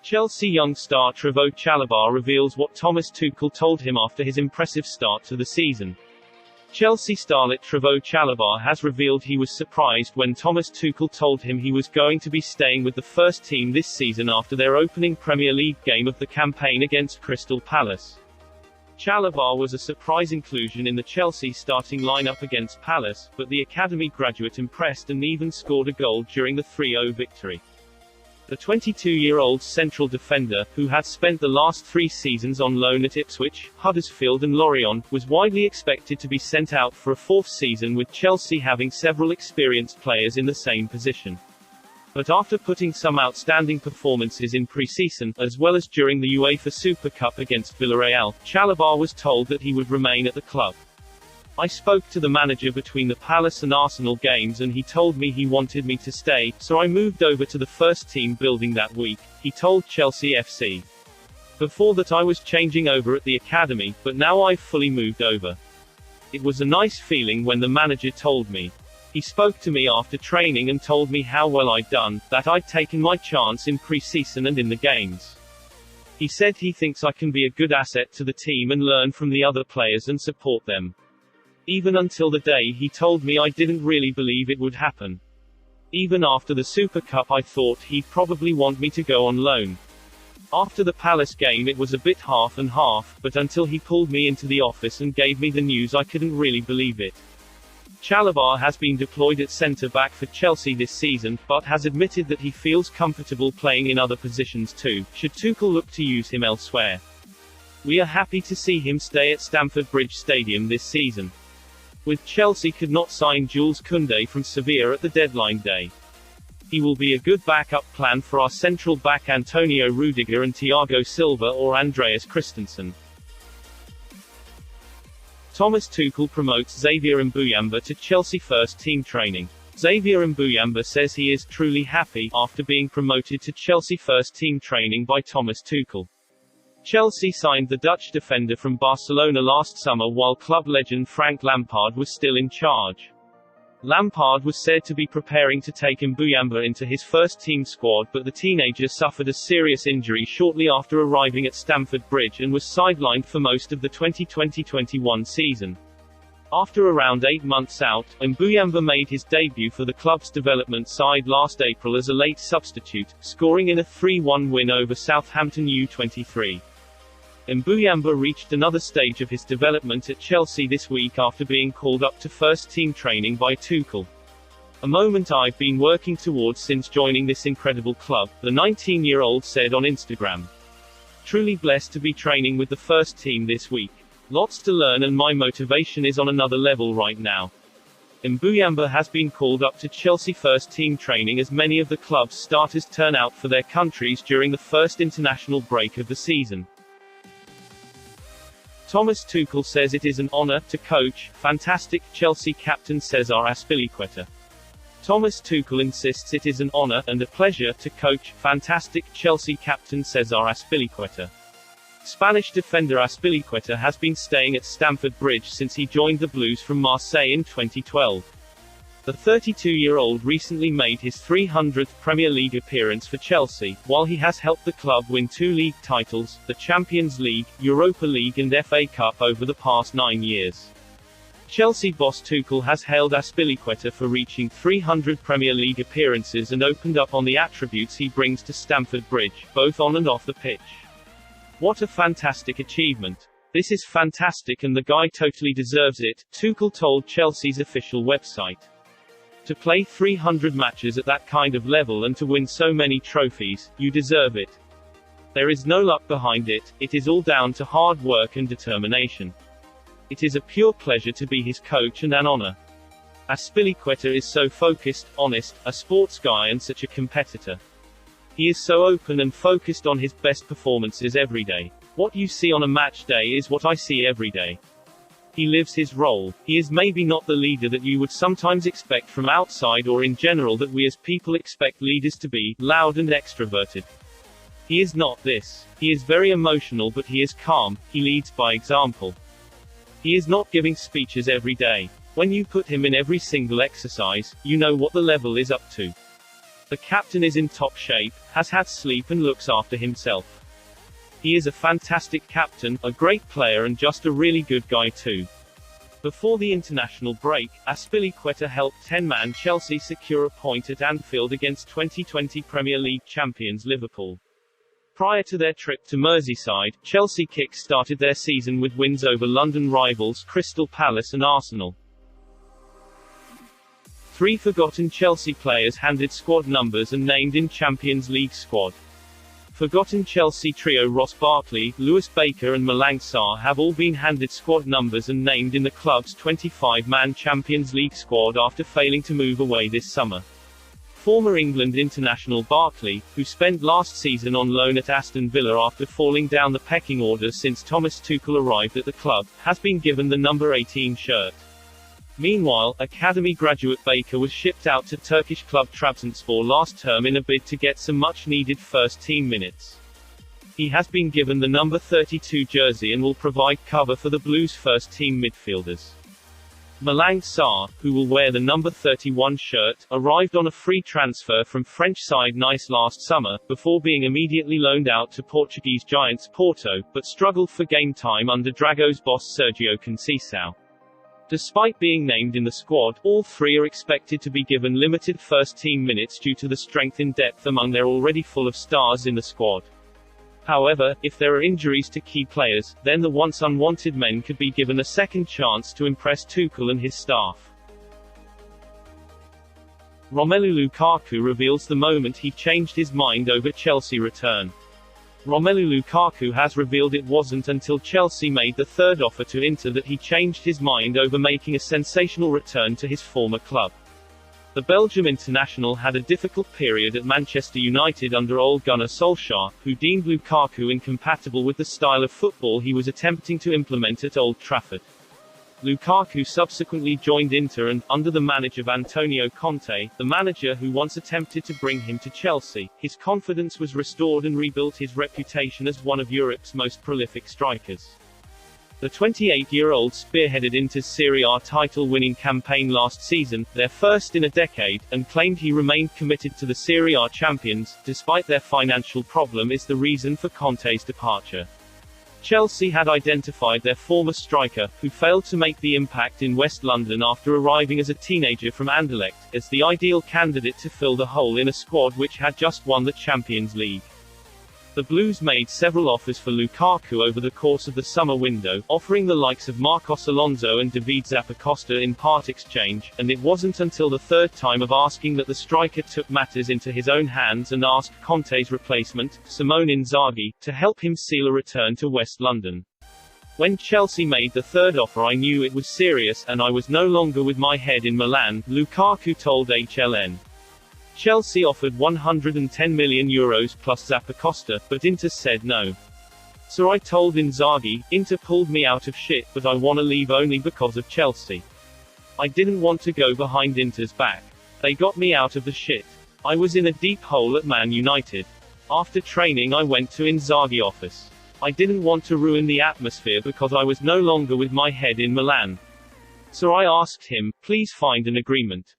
Chelsea young star Trevoh Chalobah reveals what Thomas Tuchel told him after his impressive start to the season. Chelsea starlet Trevoh Chalobah has revealed he was surprised when Thomas Tuchel told him he was going to be staying with the first team this season after their opening Premier League game of the campaign against Crystal Palace. Chalobah was a surprise inclusion in the Chelsea starting lineup against Palace, but the academy graduate impressed and even scored a goal during the 3-0 victory. The 22-year-old central defender, who had spent the last 3 seasons on loan at Ipswich, Huddersfield and Lorient, was widely expected to be sent out for a 4th season, with Chelsea having several experienced players in the same position. But after putting some outstanding performances in pre-season, as well as during the UEFA Super Cup against Villarreal, Chalobah was told that he would remain at the club. "I spoke to the manager between the Palace and Arsenal games and he told me he wanted me to stay, so I moved over to the first team building that week," he told Chelsea FC. "Before that I was changing over at the academy, but now I've fully moved over. It was a nice feeling when the manager told me. He spoke to me after training and told me how well I'd done, that I'd taken my chance in pre-season and in the games. He said he thinks I can be a good asset to the team and learn from the other players and support them. Even until the day he told me I didn't really believe it would happen. Even after the Super Cup I thought he'd probably want me to go on loan. After the Palace game it was a bit half and half, but until he pulled me into the office and gave me the news I couldn't really believe it." Chalobah has been deployed at centre-back for Chelsea this season, but has admitted that he feels comfortable playing in other positions too, should Tuchel look to use him elsewhere. "We are happy to see him stay at Stamford Bridge Stadium this season. With Chelsea could not sign Jules Koundé from Sevilla at the deadline day. He will be a good backup plan for our central back Antonio Rudiger and Thiago Silva or Andreas Christensen." Thomas Tuchel promotes Xavier Mbuyamba to Chelsea first team training. Xavier Mbuyamba says he is truly happy after being promoted to Chelsea first team training by Thomas Tuchel. Chelsea signed the Dutch defender from Barcelona last summer while club legend Frank Lampard was still in charge. Lampard was said to be preparing to take Mbuyamba into his first-team squad, but the teenager suffered a serious injury shortly after arriving at Stamford Bridge and was sidelined for most of the 2020-21 season. After around 8 months out, Mbuyamba made his debut for the club's development side last April as a late substitute, scoring in a 3-1 win over Southampton U23. Mbuyamba reached another stage of his development at Chelsea this week after being called up to first-team training by Tuchel. "A moment I've been working towards since joining this incredible club," the 19-year-old said on Instagram. "Truly blessed to be training with the first team this week. Lots to learn and my motivation is on another level right now." Mbuyamba has been called up to Chelsea first-team training as many of the club's starters turn out for their countries during the first international break of the season. Thomas Tuchel says it is an honor to coach fantastic Chelsea captain Cesar Azpilicueta. Thomas Tuchel insists it is an honor and a pleasure to coach fantastic Chelsea captain Cesar Azpilicueta. Spanish defender Azpilicueta has been staying at Stamford Bridge since he joined the Blues from Marseille in 2012. The 32-year-old recently made his 300th Premier League appearance for Chelsea, while he has helped the club win 2 league titles, the Champions League, Europa League and FA Cup over the past 9 years. Chelsea boss Tuchel has hailed Azpilicueta for reaching 300 Premier League appearances and opened up on the attributes he brings to Stamford Bridge, both on and off the pitch. "What a fantastic achievement. This is fantastic and the guy totally deserves it," Tuchel told Chelsea's official website. "To play 300 matches at that kind of level and to win so many trophies, you deserve it. There is no luck behind it, it is all down to hard work and determination. It is a pure pleasure to be his coach and an honor. Azpilicueta is so focused, honest, a sports guy and such a competitor. He is so open and focused on his best performances every day. What you see on a match day is what I see every day. He lives his role. He is maybe not the leader that you would sometimes expect from outside or in general that we as people expect leaders to be, loud and extroverted. He is not this. He is very emotional but he is calm, he leads by example. He is not giving speeches every day. When you put him in every single exercise, you know what the level is up to. The captain is in top shape, has had sleep and looks after himself. He is a fantastic captain, a great player and just a really good guy too. Before the international break, Azpilicueta helped 10-man Chelsea secure a point at Anfield against 2020 Premier League champions Liverpool. Prior to their trip to Merseyside, Chelsea kick-started their season with wins over London rivals Crystal Palace and Arsenal. 3 forgotten Chelsea players handed squad numbers and named in Champions League squad. Forgotten Chelsea trio Ross Barkley, Lewis Baker and Malang Sarr have all been handed squad numbers and named in the club's 25-man Champions League squad after failing to move away this summer. Former England international Barkley, who spent last season on loan at Aston Villa after falling down the pecking order since Thomas Tuchel arrived at the club, has been given the number 18 shirt. Meanwhile, academy graduate Baker was shipped out to Turkish club Trabzonspor last term in a bid to get some much-needed first-team minutes. He has been given the number 32 jersey and will provide cover for the Blues' first-team midfielders. Malang Sarr, who will wear the number 31 shirt, arrived on a free transfer from French side Nice last summer, before being immediately loaned out to Portuguese giants Porto, but struggled for game time under Dragões boss Sergio Conceição. Despite being named in the squad, all 3 are expected to be given limited first-team minutes due to the strength in depth among their already full of stars in the squad. However, if there are injuries to key players, then the once unwanted men could be given a second chance to impress Tuchel and his staff. Romelu Lukaku reveals the moment he changed his mind over Chelsea return. Romelu Lukaku has revealed it wasn't until Chelsea made the third offer to Inter that he changed his mind over making a sensational return to his former club. The Belgium international had a difficult period at Manchester United under Ole Gunnar Solskjaer, who deemed Lukaku incompatible with the style of football he was attempting to implement at Old Trafford. Lukaku subsequently joined Inter and, under the management of Antonio Conte, the manager who once attempted to bring him to Chelsea, his confidence was restored and rebuilt his reputation as one of Europe's most prolific strikers. The 28-year-old spearheaded Inter's Serie A title-winning campaign last season, their first in a decade, and claimed he remained committed to the Serie A champions, despite their financial problem is the reason for Conte's departure. Chelsea had identified their former striker, who failed to make the impact in West London after arriving as a teenager from Anderlecht, as the ideal candidate to fill the hole in a squad which had just won the Champions League. The Blues made several offers for Lukaku over the course of the summer window, offering the likes of Marcos Alonso and David Zappacosta in part exchange, and it wasn't until the third time of asking that the striker took matters into his own hands and asked Conte's replacement, Simone Inzaghi, to help him seal a return to West London. When Chelsea made the third offer I knew it was serious, and I was no longer with my head in Milan, Lukaku told HLN. Chelsea offered €110 million plus Zappacosta, but Inter said no. So I told Inzaghi, Inter pulled me out of shit, but I want to leave only because of Chelsea. I didn't want to go behind Inter's back. They got me out of the shit. I was in a deep hole at Man United. After training I went to Inzaghi office. I didn't want to ruin the atmosphere because I was no longer with my head in Milan. So I asked him, please find an agreement.